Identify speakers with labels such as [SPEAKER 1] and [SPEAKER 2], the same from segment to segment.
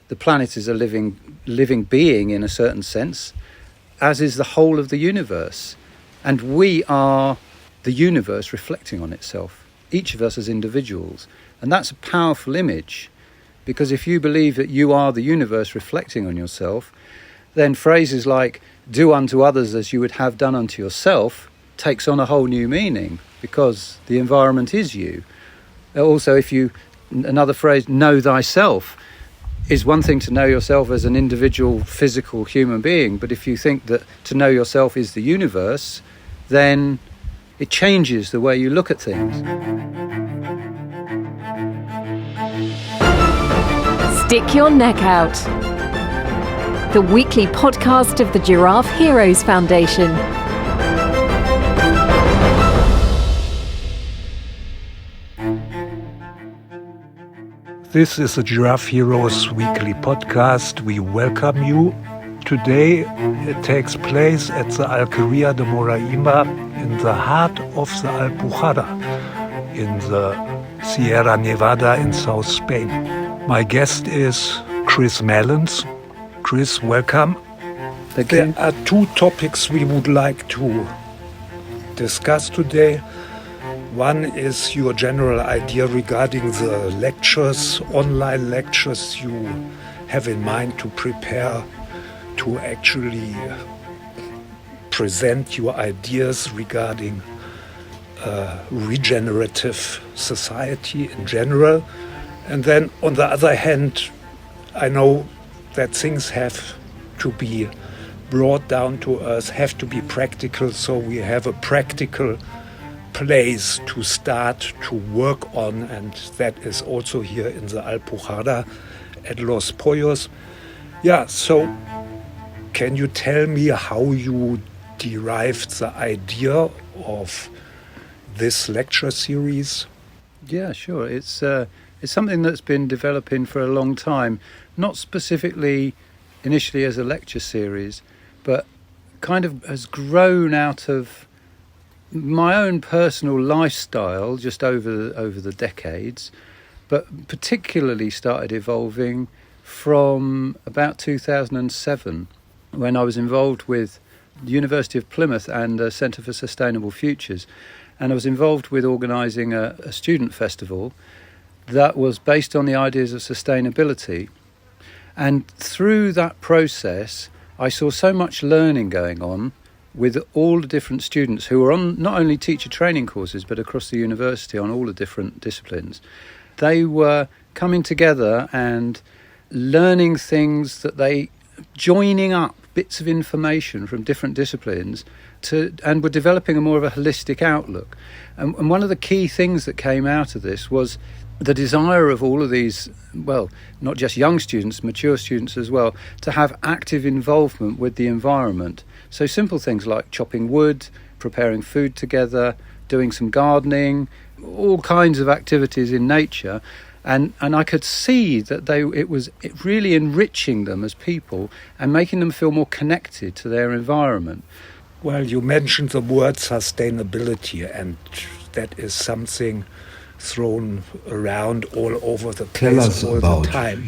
[SPEAKER 1] the planet is a living being in a certain sense, as is the whole of the universe. And we are the universe reflecting on itself, each of us as individuals. And that's a powerful image, because if you believe that you are the universe reflecting on yourself, then phrases like "do unto others as you would have done unto yourself" takes on a whole new meaning, because the environment is you. Also, another phrase, "know thyself," is one thing to know yourself as an individual physical human being, but if you think that to know yourself is the universe, then it changes the way you look at things.
[SPEAKER 2] Stick Your Neck Out, the weekly podcast of the Giraffe Heroes Foundation.
[SPEAKER 3] This is the Giraffe Heroes weekly podcast. We welcome you. Today it takes place at the Alquería de Moraima in the heart of the Alpujarra in the Sierra Nevada in South Spain. My guest is Chris Mellons. Chris, welcome.
[SPEAKER 1] Thank you.
[SPEAKER 3] There are two topics we would like to discuss today. One is your general idea regarding the lectures, online lectures you have in mind to prepare to actually present your ideas regarding regenerative society in general. And then on the other hand, I know that things have to be brought down to earth, have to be practical, so we have a practical place to start to work on, and that is also here in the Alpujarra at Los Pollos. Yeah, so can you tell me how you derived the idea of this lecture series?
[SPEAKER 1] Yeah, sure. It's something that's been developing for a long time, not specifically initially as a lecture series, but kind of has grown out of my own personal lifestyle just over the decades, but particularly started evolving from about 2007, when I was involved with the University of Plymouth and the Centre for Sustainable Futures, and I was involved with organising a student festival that was based on the ideas of sustainability. And through that process, I saw so much learning going on with all the different students who were on not only teacher training courses, but across the university on all the different disciplines. They were coming together and learning things joining up bits of information from different disciplines and were developing a more of a holistic outlook. And one of the key things that came out of this was the desire of all of these, well, not just young students, mature students as well, to have active involvement with the environment. So simple things like chopping wood, preparing food together, doing some gardening, all kinds of activities in nature. And I could see that it was really enriching them as people and making them feel more connected to their environment.
[SPEAKER 3] Well, you mentioned the word sustainability, and that is something thrown around all over the place all the time.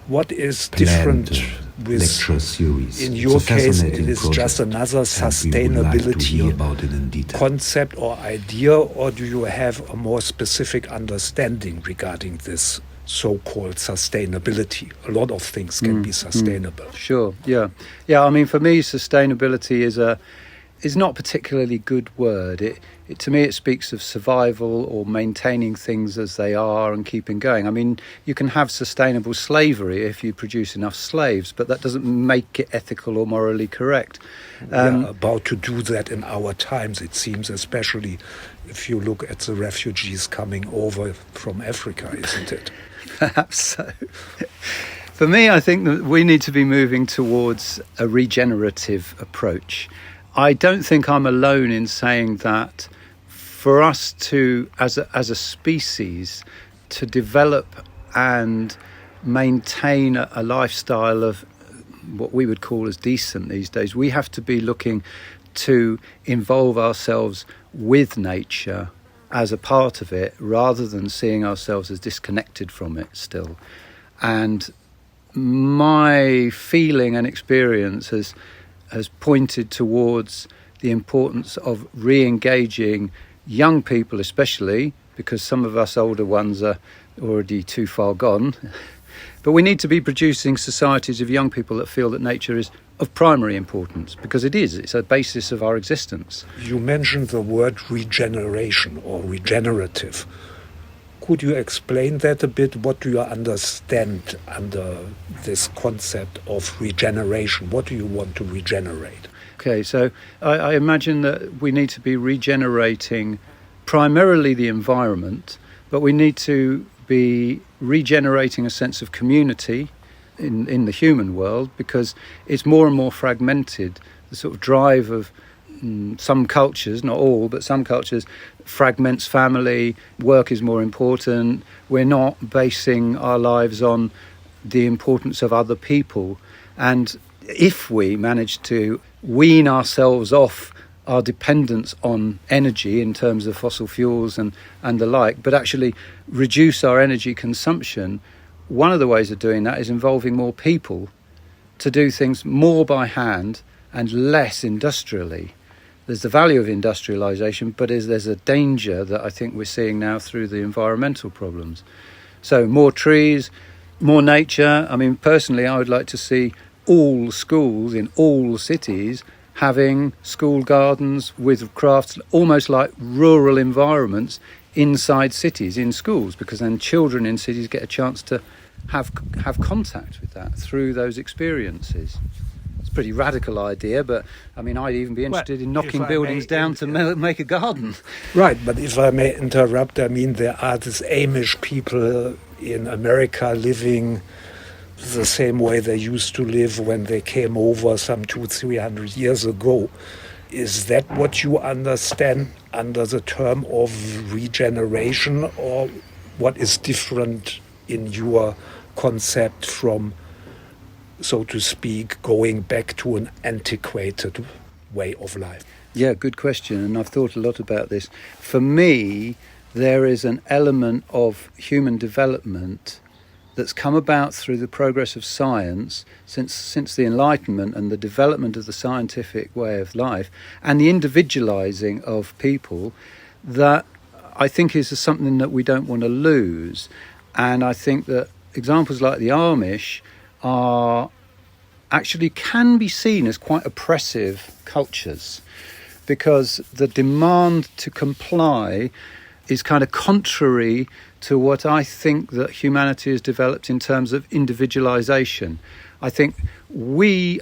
[SPEAKER 3] What is different with
[SPEAKER 4] lecture series?
[SPEAKER 3] In your case, it is just another sustainability concept or idea, or do you have a more specific understanding regarding this so-called sustainability? A lot of things can be sustainable.
[SPEAKER 1] Sure, yeah. I mean, for me, sustainability is not a particularly good word. To me, it speaks of survival or maintaining things as they are and keeping going. I mean, you can have sustainable slavery if you produce enough slaves, but that doesn't make it ethical or morally correct.
[SPEAKER 3] We are about to do that in our times, it seems, especially if you look at the refugees coming over from Africa, isn't it?
[SPEAKER 1] Perhaps so. For me, I think that we need to be moving towards a regenerative approach. I don't think I'm alone in saying that for us to, as a species, to develop and maintain a lifestyle of what we would call as decent these days, we have to be looking to involve ourselves with nature as a part of it, rather than seeing ourselves as disconnected from it still. And my feeling and experience has pointed towards the importance of re-engaging young people, especially because some of us older ones are already too far gone. But we need to be producing societies of young people that feel that nature is of primary importance, because it is. It's a basis of our existence.
[SPEAKER 3] You mentioned the word regeneration or regenerative. Could you explain that a bit? What do you understand under this concept of regeneration? What do you want to regenerate?
[SPEAKER 1] Okay, so I imagine that we need to be regenerating primarily the environment, but we need to be regenerating a sense of community in the human world, because it's more and more fragmented. The sort of drive of some cultures, not all, but some cultures, fragments family, work is more important. We're not basing our lives on the importance of other people. And if we manage to wean ourselves off our dependence on energy in terms of fossil fuels and the like, but actually reduce our energy consumption, one of the ways of doing that is involving more people to do things more by hand and less industrially. There's the value of industrialisation, but there's a danger that I think we're seeing now through the environmental problems. So more trees, more nature. I mean, personally, I would like to see all schools in all cities having school gardens with crafts, almost like rural environments inside cities, in schools, because then children in cities get a chance to have contact with that through those experiences. It's a pretty radical idea, but I mean, I'd even be interested in knocking buildings down to make a garden.
[SPEAKER 3] Right, but if I may interrupt, I mean, there are these Amish people in America living the same way they used to live when they came over some 200-300 years ago. Is that what you understand under the term of regeneration, or what is different in your concept from, so to speak, going back to an antiquated way of life?
[SPEAKER 1] Yeah, good question, and I've thought a lot about this. For me, there is an element of human development that's come about through the progress of science since the Enlightenment and the development of the scientific way of life and the individualizing of people, that I think is something that we don't want to lose. And I think that examples like the Amish are actually can be seen as quite oppressive cultures, because the demand to comply is kind of contrary to what I think that humanity has developed in terms of individualization. I think we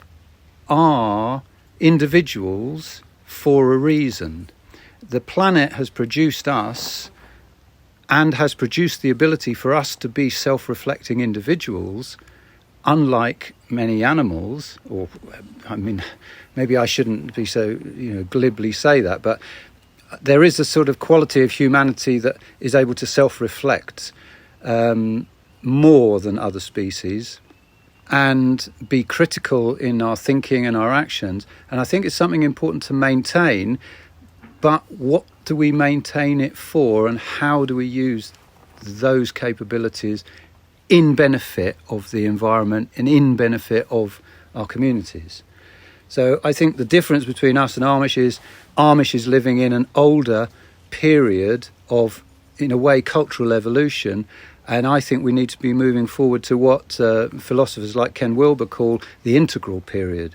[SPEAKER 1] are individuals for a reason. The planet has produced us and has produced the ability for us to be self-reflecting individuals, unlike many animals, or I mean, maybe I shouldn't be so, glibly say that, but there is a sort of quality of humanity that is able to self-reflect more than other species and be critical in our thinking and our actions. And I think it's something important to maintain, but what do we maintain it for, and how do we use those capabilities in benefit of the environment and in benefit of our communities? So I think the difference between us and Amish is living in an older period of, in a way, cultural evolution. And I think we need to be moving forward to what philosophers like Ken Wilber call the integral period,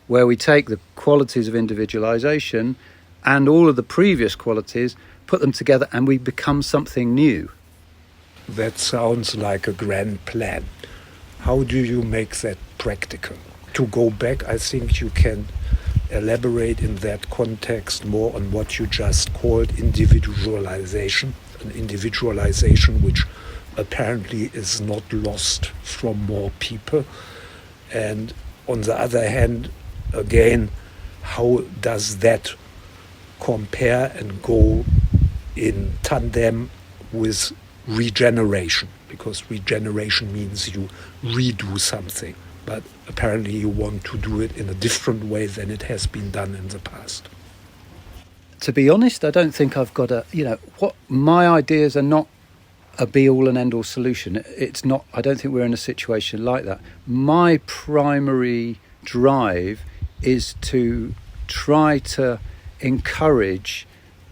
[SPEAKER 1] where we take the qualities of individualization and all of the previous qualities, put them together, and we become something new.
[SPEAKER 3] That sounds like a grand plan. How do you make that practical? To go back, I think you can elaborate in that context more on what you just called individualization, an individualization which apparently is not lost from more people. And on the other hand, again, how does that compare and go in tandem with regeneration? Because regeneration means you redo something, but apparently you want to do it in a different way than it has been done in the past.
[SPEAKER 1] To be honest, I don't think I've got what my ideas are not a be-all and end-all solution. It's not. I don't think we're in a situation like that. My primary drive is to try to encourage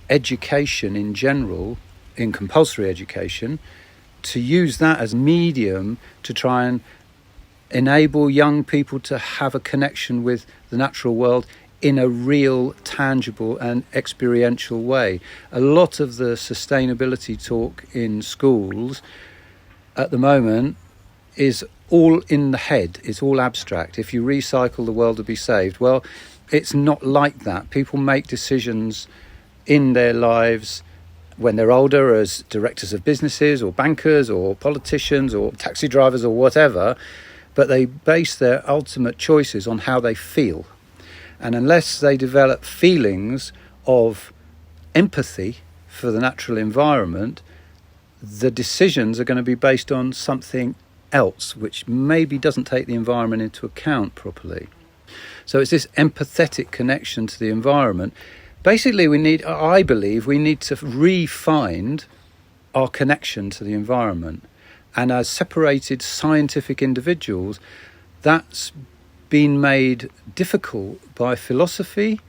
[SPEAKER 1] education in general, in compulsory education, to use that as medium to try and enable young people to have a connection with the natural world in a real, tangible and experiential way. A lot of the sustainability talk in schools at the moment is all in the head, it's all abstract. If you recycle, the world will be saved. Well, it's not like that. People make decisions in their lives when they're older as directors of businesses or bankers or politicians or taxi drivers or whatever, but they base their ultimate choices on how they feel. And unless they develop feelings of empathy for the natural environment, the decisions are going to be based on something else, which maybe doesn't take the environment into account properly. So it's this empathetic connection to the environment. Basically, I believe we need to re-find our connection to the environment. And as separated scientific individuals, that's been made difficult by philosophy,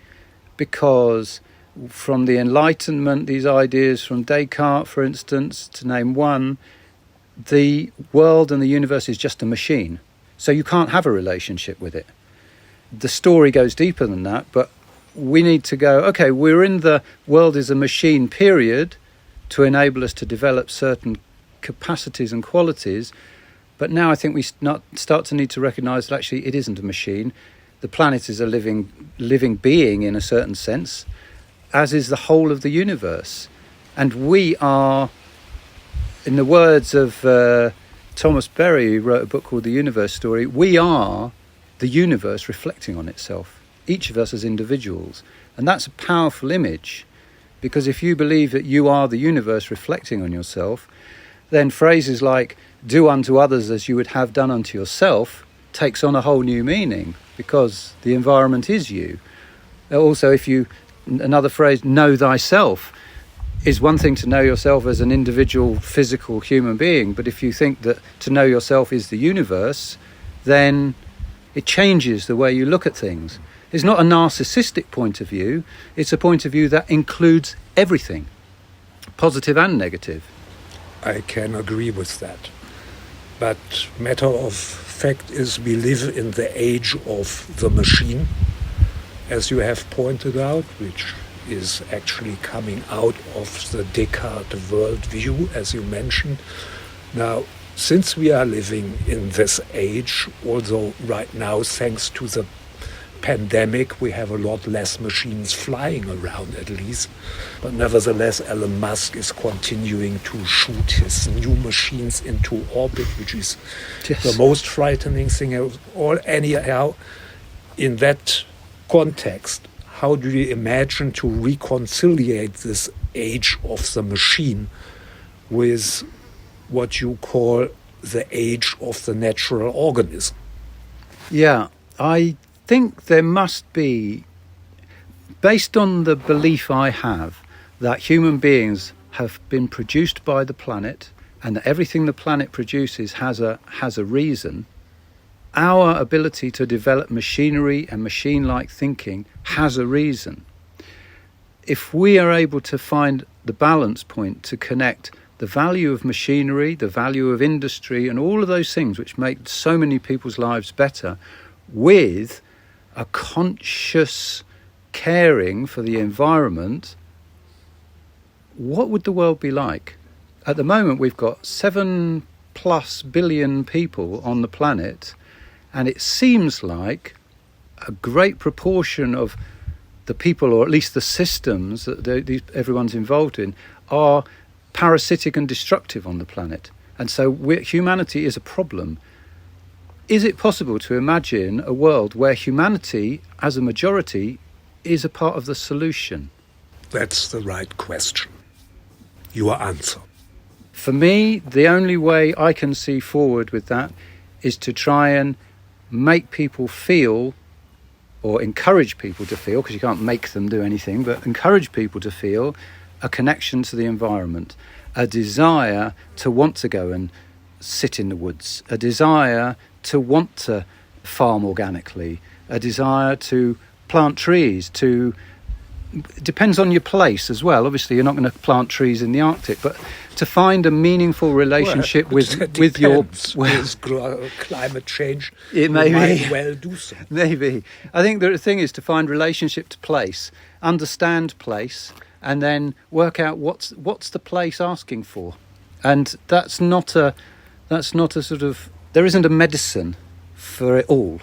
[SPEAKER 1] because from the Enlightenment, these ideas from Descartes, for instance, to name one, the world and the universe is just a machine. So you can't have a relationship with it. The story goes deeper than that, but we need to go, okay, we're in the world is a machine period to enable us to develop certain capacities and qualities. But now I think we start to need to recognise that actually it isn't a machine. The planet is a living being in a certain sense, as is the whole of the universe. And we are, in the words of Thomas Berry, who wrote a book called The Universe Story, we are the universe reflecting on itself, each of us as individuals. And that's a powerful image, because if you believe that you are the universe reflecting on yourself, then phrases like do unto others as you would have done unto yourself takes on a whole new meaning, because the environment is you. Also, another phrase, know thyself, is one thing to know yourself as an individual physical human being, but if you think that to know yourself is the universe, then it changes the way you look at things. It's not a narcissistic point of view, it's a point of view that includes everything, positive and negative.
[SPEAKER 3] I can agree with that. But matter of fact is we live in the age of the machine, as you have pointed out, which is actually coming out of the Descartes worldview, as you mentioned. Now, since we are living in this age, although right now, thanks to the pandemic, we have a lot less machines flying around at least. But nevertheless, Elon Musk is continuing to shoot his new machines into orbit, which is the most frightening thing of all. Anyhow, in that context, how do you imagine to reconciliate this age of the machine with what you call the age of the natural organism?
[SPEAKER 1] Yeah, I think there must be, based on the belief I have that human beings have been produced by the planet and that everything the planet produces has a reason, our ability to develop machinery and machine-like thinking has a reason. If we are able to find the balance point to connect the value of machinery, the value of industry, and all of those things which make so many people's lives better, with a conscious caring for the environment, what would the world be like? At the moment, we've got 7+ billion people on the planet, and it seems like a great proportion of the people, or at least the systems that everyone's involved in, are parasitic and destructive on the planet. And so humanity is a problem. Is it possible to imagine a world where humanity, as a majority, is a part of the solution?
[SPEAKER 3] That's the right question. Your answer.
[SPEAKER 1] For me, the only way I can see forward with that is to try and make people feel, or encourage people to feel, because you can't make them do anything, but encourage people to feel a connection to the environment. a desire to want to go and sit in the woods, a desire to want to farm organically, a desire to plant trees, it depends on your place as well. Obviously, you're not going to plant trees in the Arctic, but to find a meaningful relationship with your
[SPEAKER 3] with climate change,
[SPEAKER 1] it may
[SPEAKER 3] might well do so.
[SPEAKER 1] Maybe. I think the thing is to find relationship to place, understand place, and then work out what's the place asking for. And that's not a sort of, there isn't a medicine for it all.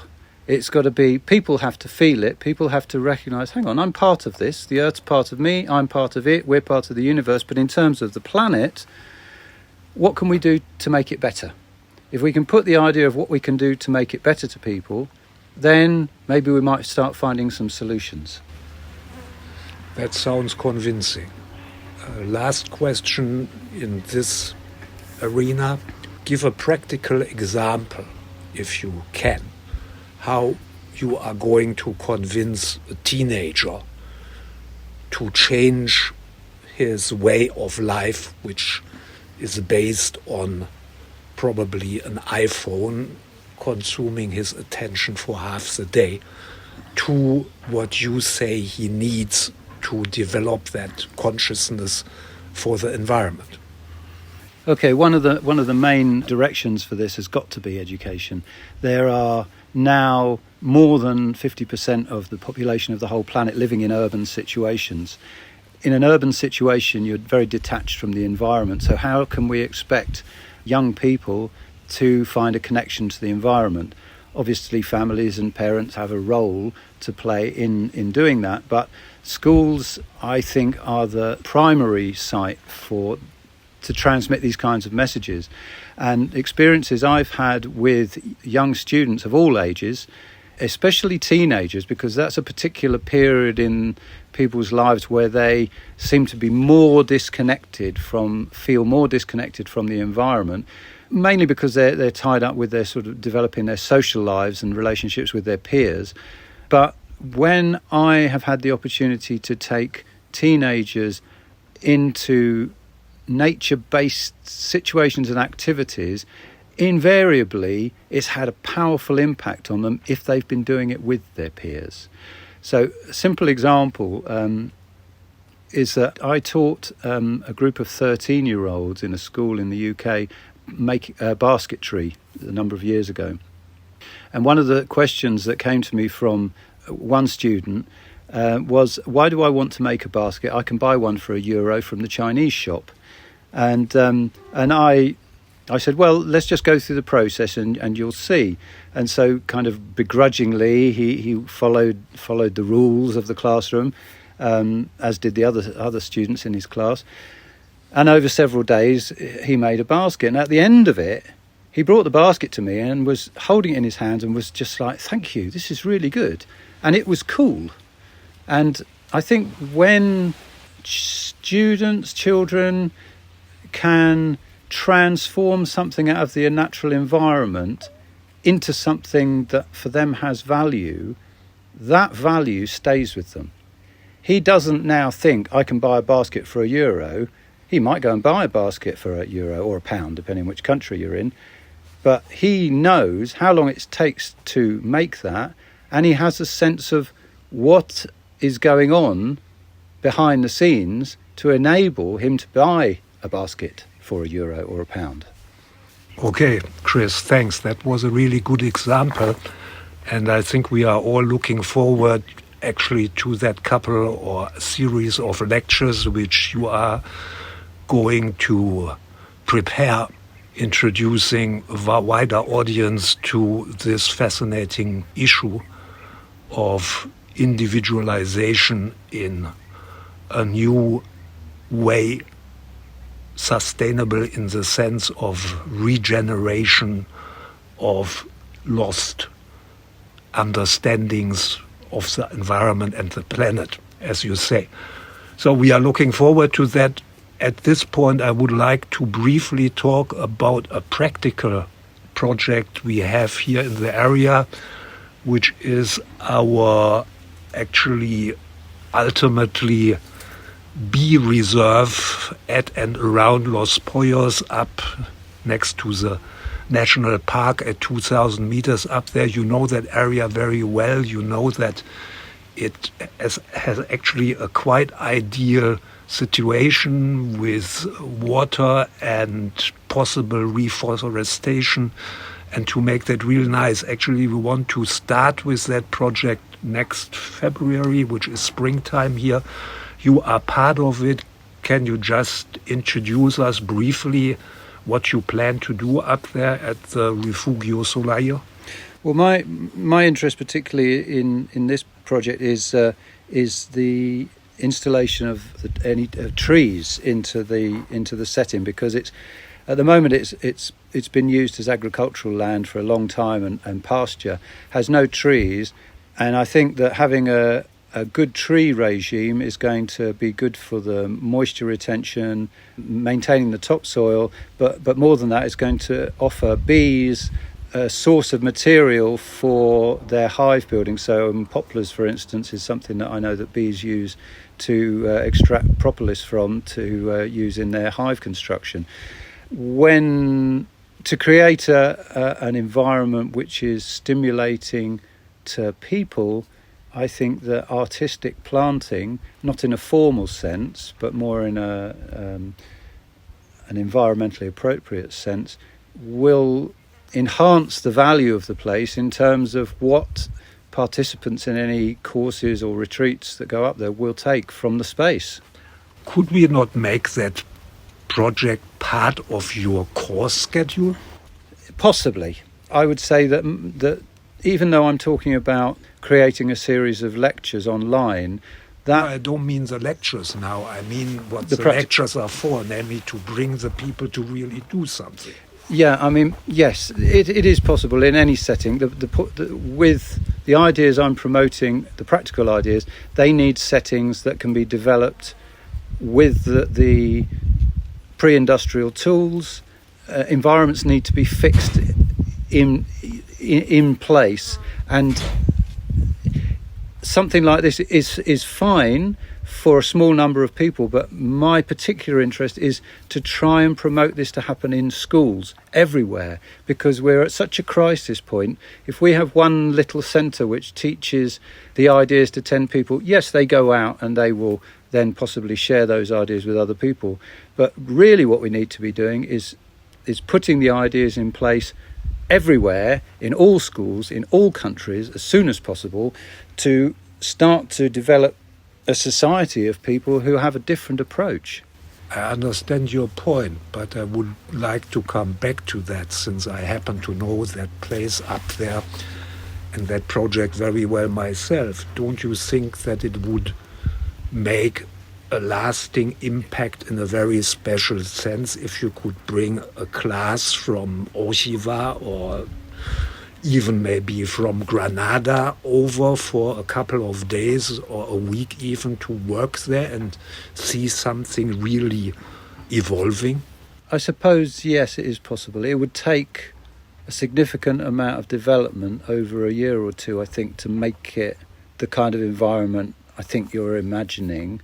[SPEAKER 1] It's got to be, people have to feel it, people have to recognise, hang on, I'm part of this, the Earth's part of me, I'm part of it, we're part of the universe, but in terms of the planet, what can we do to make it better? If we can put the idea of what we can do to make it better to people, then maybe we might start finding some solutions.
[SPEAKER 3] That sounds convincing. Last question in this arena. Give a practical example, if you can, how you are going to convince a teenager to change his way of life, which is based on probably an iPhone consuming his attention for half the day, to what you say he needs to develop that consciousness for the environment.
[SPEAKER 1] Okay, one of the main directions for this has got to be education. There are now more than 50% of the population of the whole planet living in urban situations. In an urban situation, you're very detached from the environment. So how can we expect young people to find a connection to the environment? Obviously, families and parents have a role to play in doing that. But schools, I think, are the primary site to transmit these kinds of messages. And experiences I've had with young students of all ages, especially teenagers, because that's a particular period in people's lives where they seem to be feel more disconnected from the environment, mainly because they're tied up with their sort of developing their social lives and relationships with their peers. But when I have had the opportunity to take teenagers into nature-based situations and activities, invariably it's had a powerful impact on them if they've been doing it with their peers. So a simple example is that I taught a group of 13-year-olds in a school in the UK make basketry a number of years ago. And one of the questions that came to me from one student was, why do I want to make a basket? I can buy one for €1 from the Chinese shop. And I said, well, let's just go through the process and you'll see. And so kind of begrudgingly, he followed the rules of the classroom, as did the other students in his class. And over several days, he made a basket. And at the end of it, he brought the basket to me and was holding it in his hands and was just like, thank you, this is really good. And it was cool. And I think when children can transform something out of the natural environment into something that for them has value, that value stays with them. He doesn't now think, I can buy a basket for €1. He might go and buy a basket for €1 or £1, depending on which country you're in. But he knows how long it takes to make that, and he has a sense of what is going on behind the scenes to enable him to buy a basket for €1 or £1.
[SPEAKER 3] Okay, Chris, thanks. That was a really good example. And I think we are all looking forward actually to that couple or series of lectures which you are going to prepare, introducing a wider audience to this fascinating issue of individualization in a new way, sustainable in the sense of regeneration of lost understandings of the environment and the planet, as you say. So we are looking forward to that. At this point, I would like to briefly talk about a practical project we have here in the area, which is our actually ultimately bee reserve at and around Los Pollos up next to the national park at 2,000 meters up there. You know that area very well. You know that it has actually a quite ideal situation with water and possible reforestation. And to make that real nice, actually we want to start with that project next February, which is springtime here. You are part of it. Can you just introduce us briefly what you plan to do up there at the Refugio Solaio?
[SPEAKER 1] Well, my interest particularly in this project is the installation of any trees into the setting, because it's at the moment it's been used as agricultural land for a long time and pasture, has no trees, and I think that having a good tree regime is going to be good for the moisture retention, maintaining the topsoil, but more than that, it's going to offer bees a source of material for their hive building. So poplars, for instance, is something that I know that bees use to extract propolis from to use in their hive construction. To create an environment which is stimulating to people, I think that artistic planting, not in a formal sense, but more in an environmentally appropriate sense, will enhance the value of the place in terms of what participants in any courses or retreats that go up there will take from the space.
[SPEAKER 3] Could we not make that project part of your course schedule?
[SPEAKER 1] Possibly. I would say that even though I'm talking about creating a series of lectures online, that...
[SPEAKER 3] No, I don't mean the lectures now. I mean what the lectures are for, namely to bring the people to really do something.
[SPEAKER 1] Yeah, I mean, yes, it is possible in any setting. With the ideas I'm promoting, the practical ideas, they need settings that can be developed with the pre-industrial tools. Environments need to be fixed in place, and something like this is fine for a small number of people, but my particular interest is to try and promote this to happen in schools everywhere, because we're at such a crisis point. If we have one little centre which teaches the ideas to 10 people, yes, they go out and they will then possibly share those ideas with other people, but really what we need to be doing is putting the ideas in place everywhere, in all schools, in all countries, as soon as possible, to start to develop a society of people who have a different approach.
[SPEAKER 3] I understand your point, but I would like to come back to that, since I happen to know that place up there and that project very well myself. Don't you think that it would make a lasting impact in a very special sense if you could bring a class from Ojiva or even maybe from Granada over for a couple of days or a week even to work there and see something really evolving?
[SPEAKER 1] I suppose, yes, it is possible. It would take a significant amount of development over a year or two, I think, to make it the kind of environment I think you're imagining.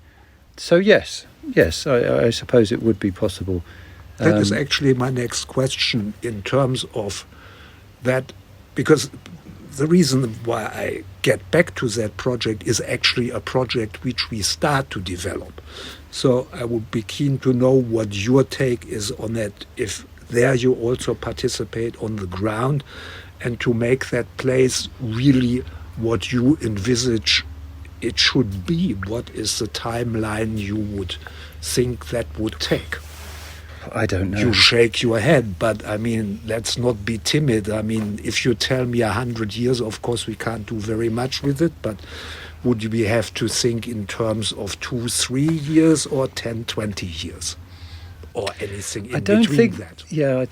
[SPEAKER 1] So yes, I suppose it would be possible.
[SPEAKER 3] That is actually my next question in terms of that, because the reason why I get back to that project is actually a project which we start to develop. So I would be keen to know what your take is on that, if there you also participate on the ground, and to make that place really what you envisage it should be. What is the timeline you would think that would take?
[SPEAKER 1] I don't know.
[SPEAKER 3] You shake your head, but I mean, let's not be timid. I mean, if you tell me 100 years, of course we can't do very much with it, but would we have to think in terms of 2-3 years or 10-20 years? Or anything in between that?
[SPEAKER 1] Yeah,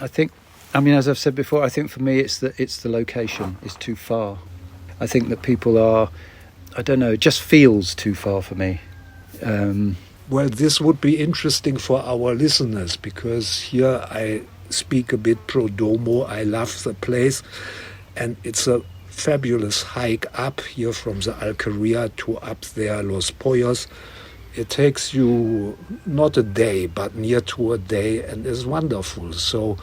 [SPEAKER 1] I think, I mean, as I've said before, I think for me it's the location. It's too far. I think that people are, I don't know, it just feels too far for me.
[SPEAKER 3] Well, this would be interesting for our listeners, because here I speak a bit pro domo. I love the place, and it's a fabulous hike up here from the Alquería to up there Los Pollos. It takes you not a day, but near to a day, and is wonderful. So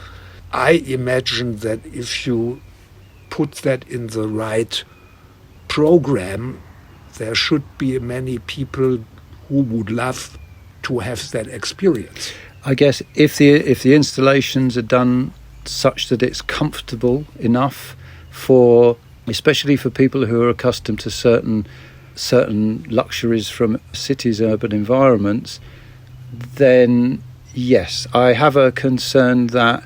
[SPEAKER 3] I imagine that if you put that in the right program, there should be many people who would love to have that experience.
[SPEAKER 1] I guess if the installations are done such that it's comfortable enough for, especially for people who are accustomed to certain luxuries from cities' urban environments, then yes, I have a concern that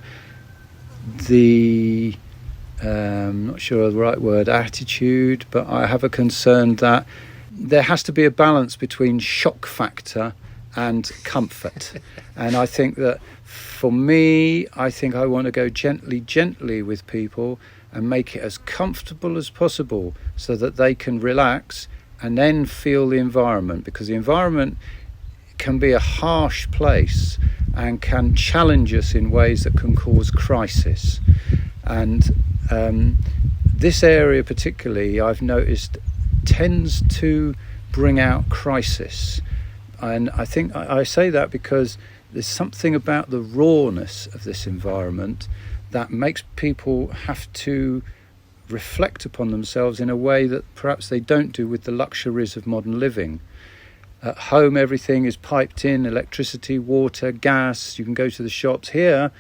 [SPEAKER 1] I'm not sure of the right word, attitude, but I have a concern that there has to be a balance between shock factor and comfort. And I think that for me, I think I want to go gently with people and make it as comfortable as possible so that they can relax and then feel the environment, because the environment can be a harsh place and can challenge us in ways that can cause crisis. And this area particularly, I've noticed, tends to bring out crisis. And I think I say that because there's something about the rawness of this environment that makes people have to reflect upon themselves in a way that perhaps they don't do with the luxuries of modern living. At home, everything is piped in, electricity, water, gas, you can go to the shops. Here,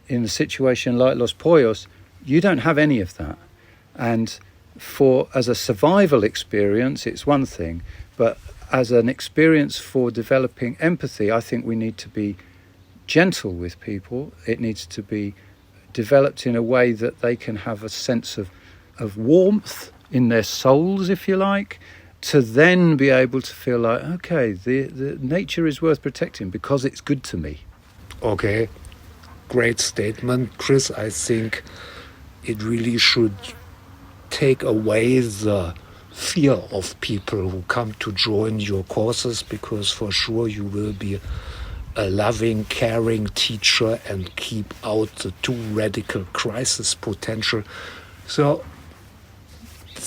[SPEAKER 1] in a situation like Los Pollos, you don't have any of that. And as a survival experience, it's one thing, but as an experience for developing empathy, I think we need to be gentle with people. It needs to be developed in a way that they can have a sense of warmth in their souls, if you like, to then be able to feel like, okay, the nature is worth protecting because it's good to me.
[SPEAKER 3] Okay, great statement, Chris. I think it really should take away the fear of people who come to join your courses, because for sure you will be a loving, caring teacher and keep out the too radical crisis potential. So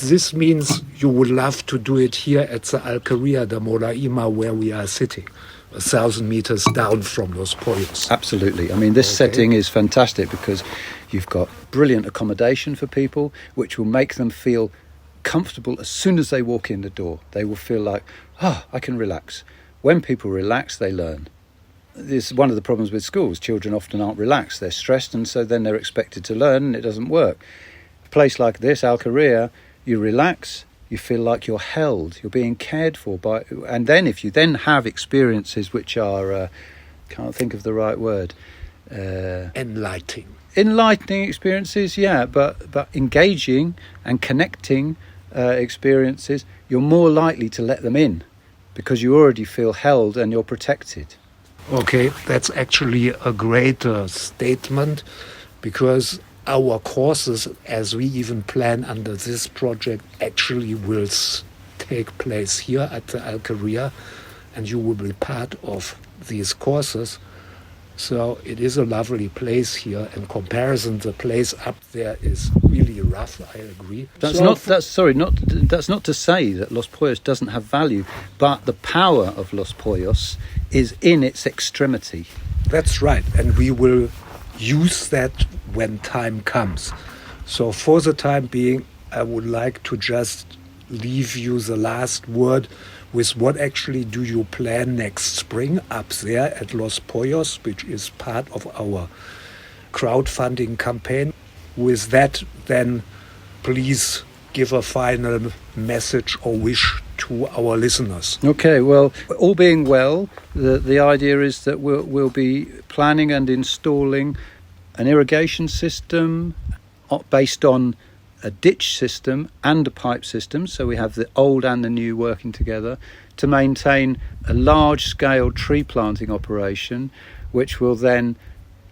[SPEAKER 3] this means you would love to do it here at the Alquería de Moraima, where we are sitting, 1,000 meters down from Los Pollos.
[SPEAKER 1] Absolutely. I mean, this setting is fantastic because you've got brilliant accommodation for people, which will make them feel comfortable as soon as they walk in the door. They will feel like, I can relax. When people relax, they learn. This is one of the problems with schools. Children often aren't relaxed. They're stressed, and so then they're expected to learn, and it doesn't work. A place like this, Alquería, you relax, you feel like you're held, you're being cared for by, and then if you then have experiences which are, can't think of the right word, enlightening experiences, yeah, but engaging and connecting experiences, you're more likely to let them in because you already feel held and you're protected.
[SPEAKER 3] Okay, that's actually a great statement, because our courses, as we even plan under this project, actually will take place here at the Alquería, and you will be part of these courses. So it is a lovely place here. In comparison, the place up there is really rough, I agree.
[SPEAKER 1] That's not to say that Los Pollos doesn't have value, but the power of Los Pollos is in its extremity.
[SPEAKER 3] That's right, and we will use that when time comes. So for the time being, I would like to just leave you the last word with what actually do you plan next spring up there at Los Pollos, which is part of our crowdfunding campaign. With that, then please give a final message or wish to our listeners.
[SPEAKER 1] Okay, well, all being well, the idea is that we'll be planning and installing an irrigation system based on a ditch system and a pipe system, so we have the old and the new working together, to maintain a large-scale tree planting operation, which will then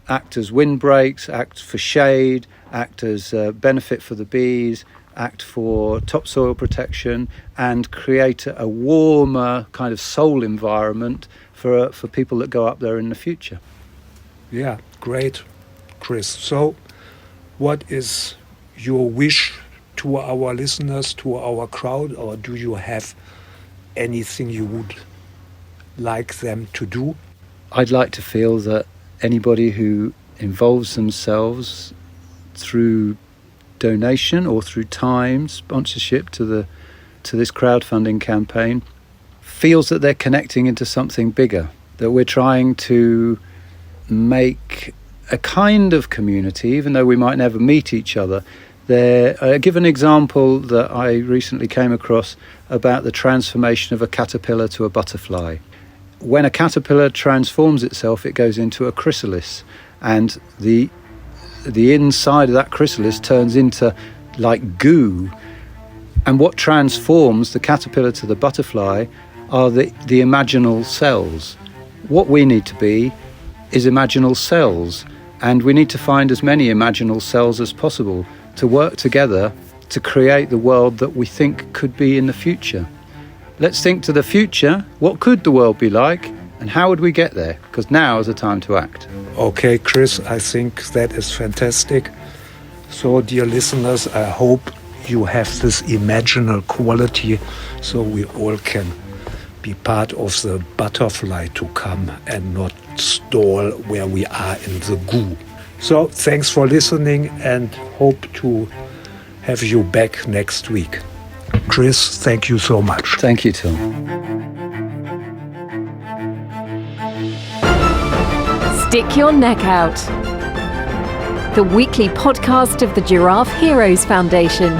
[SPEAKER 1] act as windbreaks, act for shade, act as benefit for the bees, act for topsoil protection, and create a warmer kind of soul environment for people that go up there in the future.
[SPEAKER 3] Yeah, great, Chris. So what is your wish to our listeners, to our crowd, or do you have anything you would like them to do?
[SPEAKER 1] I'd like to feel that anybody who involves themselves through donation or through time, sponsorship to this crowdfunding campaign, feels that they're connecting into something bigger, that we're trying to make a kind of community, even though we might never meet each other. I give an example that I recently came across about the transformation of a caterpillar to a butterfly. When a caterpillar transforms itself, it goes into a chrysalis, and the inside of that chrysalis turns into like goo. And what transforms the caterpillar to the butterfly are the imaginal cells. What we need to be is imaginal cells, and we need to find as many imaginal cells as possible to work together to create the world that we think could be in the future. Let's think to the future. What could the world be like, and how would we get there? Because now is the time to act.
[SPEAKER 3] Okay, Chris, I think that is fantastic. So, dear listeners, I hope you have this imaginal quality so we all can be part of the butterfly to come and not stall where we are in the goo. So, thanks for listening and hope to have you back next week. Chris, thank you so much.
[SPEAKER 1] Thank you, Tom.
[SPEAKER 2] Stick Your Neck Out, the weekly podcast of the Giraffe Heroes Foundation.